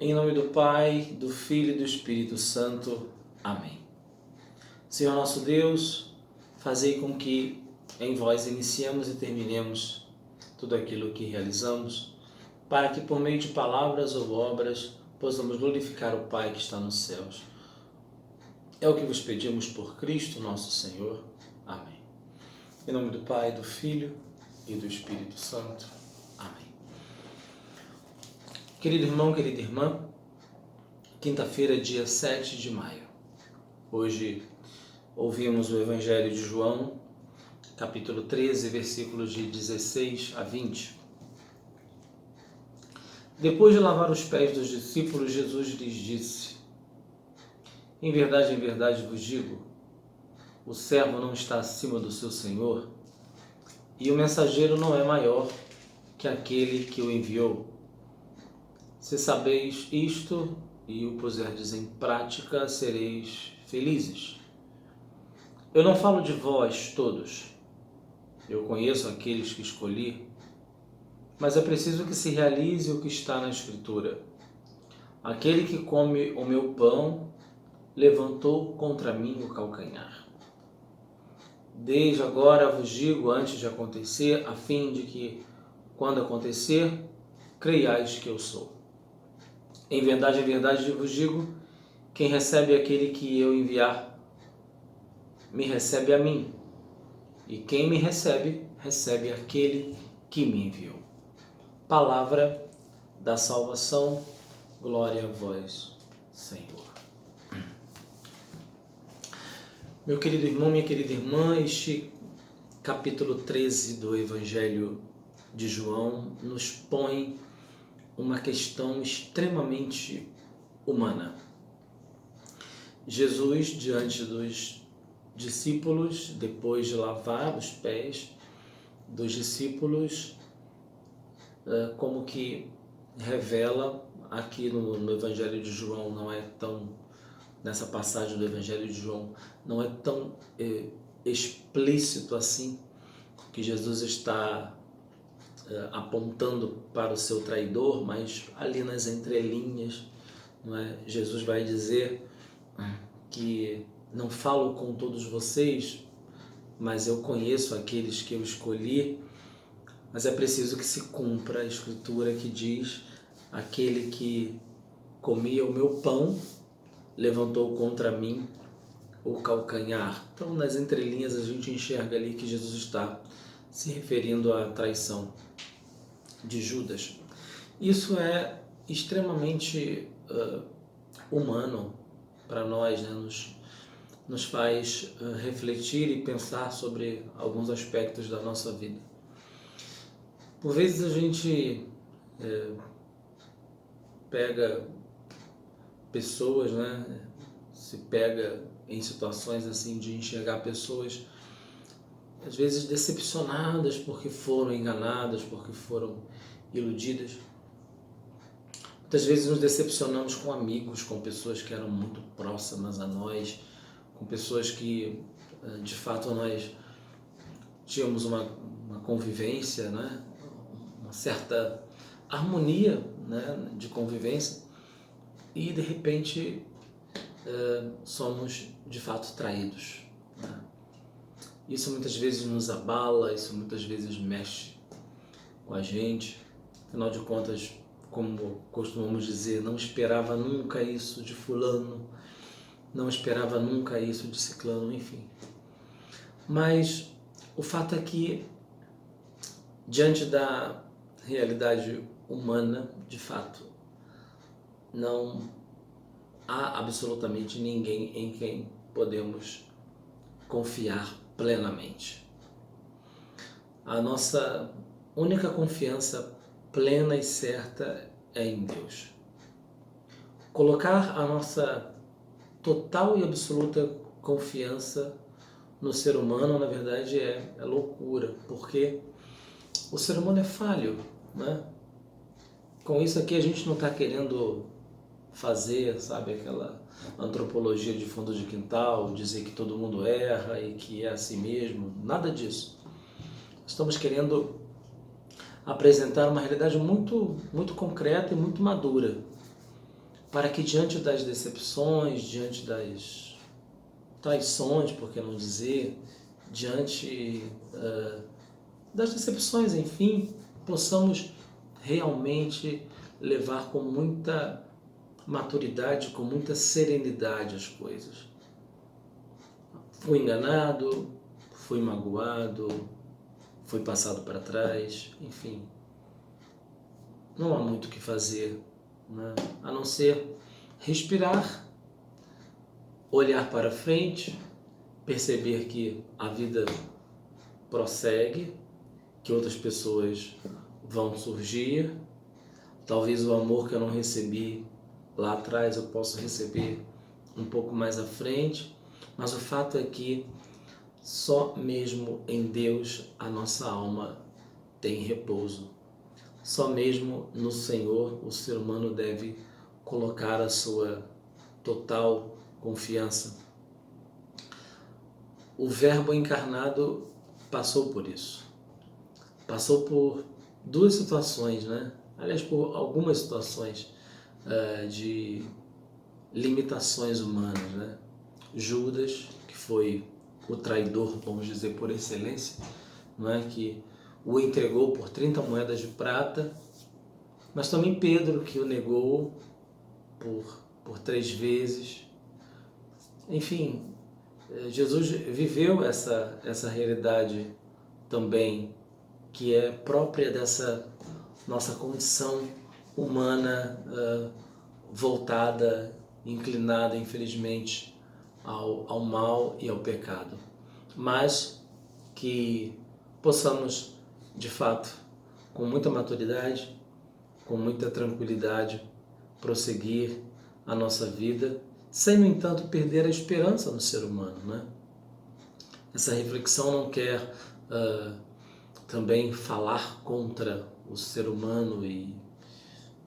Em nome do Pai, do Filho e do Espírito Santo. Amém. Senhor nosso Deus, fazei com que em vós iniciemos e terminemos tudo aquilo que realizamos, para que por meio de palavras ou obras possamos glorificar o Pai que está nos céus. É o que vos pedimos por Cristo nosso Senhor. Amém. Em nome do Pai, do Filho e do Espírito Santo. Amém. Querido irmão, querida irmã, quinta-feira, dia 7 de maio. Hoje ouvimos o Evangelho de João, capítulo 13, versículos de 16 a 20. Depois de lavar os pés dos discípulos, Jesus lhes disse: em verdade vos digo, o servo não está acima do seu senhor, e o mensageiro não é maior que aquele que o enviou. Se sabeis isto e o puserdes em prática, sereis felizes. Eu não falo de vós todos. Eu conheço aqueles que escolhi, mas é preciso que se realize o que está na Escritura. Aquele que come o meu pão levantou contra mim o calcanhar. Desde agora vos digo antes de acontecer, a fim de que, quando acontecer, creiais que eu sou. Em verdade vos digo, quem recebe aquele que eu enviar, me recebe a mim. E quem me recebe, recebe aquele que me enviou. Palavra da salvação, glória a vós, Senhor. Meu querido irmão, minha querida irmã, este capítulo 13 do Evangelho de João nos põe uma questão extremamente humana. Jesus, diante dos discípulos, depois de lavar os pés dos discípulos, como que revela aqui no Evangelho de João, não é tão, nessa passagem do Evangelho de João, não é tão explícito assim, que Jesus está apontando para o seu traidor, mas ali nas entrelinhas, não é? Jesus vai dizer que não falo com todos vocês, mas eu conheço aqueles que eu escolhi. Mas é preciso que se cumpra a Escritura que diz: aquele que comia o meu pão levantou contra mim o calcanhar. Então, nas entrelinhas, a gente enxerga ali que Jesus está se referindo à traição de Judas. Isso é extremamente humano para nós, né? Nos faz refletir e pensar sobre alguns aspectos da nossa vida. Por vezes a gente pega pessoas, né? Se pega em situações assim de enxergar pessoas às vezes decepcionadas porque foram enganadas, porque foram iludidas. Muitas vezes nos decepcionamos com amigos, com pessoas que eram muito próximas a nós, com pessoas que de fato nós tínhamos uma convivência, né? Uma certa harmonia, né? De convivência, e de repente somos de fato traídos, né? Isso muitas vezes nos abala, isso muitas vezes mexe com a gente. Afinal de contas, como costumamos dizer, não esperava nunca isso de fulano, não esperava nunca isso de ciclano, enfim. Mas o fato é que, diante da realidade humana, de fato, não há absolutamente ninguém em quem podemos confiar plenamente. A nossa única confiança plena e certa é em Deus. Colocar a nossa total e absoluta confiança no ser humano, na verdade, é loucura, porque o ser humano é falho, né? Com isso aqui a gente não está querendo fazer, sabe, aquela antropologia de fundo de quintal, dizer que todo mundo erra e que é assim mesmo, nada disso. Estamos querendo apresentar uma realidade muito concreta e muito madura. para que diante das decepções, diante das traições, por que não dizer, diante das decepções, enfim, possamos realmente levar com muita maturidade, com muita serenidade as coisas. Fui enganado, fui magoado, fui passado para trás, enfim. Não há muito o que fazer, né? A não ser respirar, olhar para frente, perceber que a vida prossegue, que outras pessoas vão surgir. Talvez o amor que eu não recebi lá atrás eu possa receber um pouco mais à frente, mas o fato é que só mesmo em Deus a nossa alma tem repouso. Só mesmo no Senhor o ser humano deve colocar a sua total confiança. O Verbo encarnado passou por isso. Passou por duas situações, né? Aliás, por algumas situações de limitações humanas, né? Judas, que foi o traidor, vamos dizer, por excelência, não é? Que o entregou por 30 moedas de prata, mas também Pedro, que o negou por 3 vezes. Enfim, Jesus viveu essa realidade também, que é própria dessa nossa condição humana voltada, inclinada, infelizmente, ao mal e ao pecado. Mas que possamos, de fato, com muita maturidade, com muita tranquilidade, prosseguir a nossa vida, sem, no entanto, perder a esperança no ser humano, né? Essa reflexão não quer também falar contra o ser humano e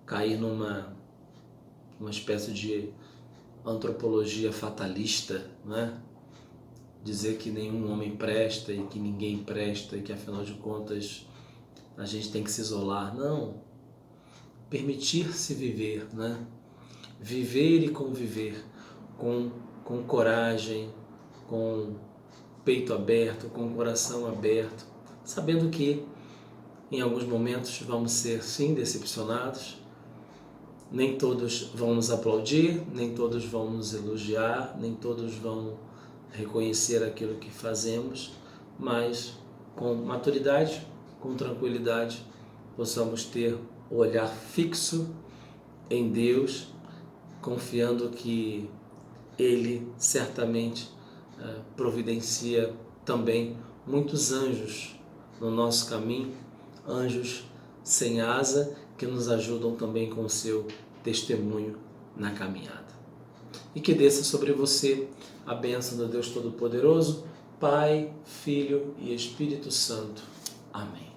cair numa espécie de antropologia fatalista, né? Dizer que nenhum homem presta e que ninguém presta e que, afinal de contas, a gente tem que se isolar. Não. Permitir-se viver, né? Viver e conviver com coragem, com peito aberto, com coração aberto, sabendo que em alguns momentos vamos ser, sim, decepcionados. Nem todos vão nos aplaudir, nem todos vão nos elogiar, nem todos vão reconhecer aquilo que fazemos, mas com maturidade, com tranquilidade, possamos ter o olhar fixo em Deus, confiando que Ele certamente providencia também muitos anjos no nosso caminho, anjos sem asa, que nos ajudam também com o seu testemunho na caminhada. E que desça sobre você a bênção do Deus Todo-Poderoso, Pai, Filho e Espírito Santo. Amém.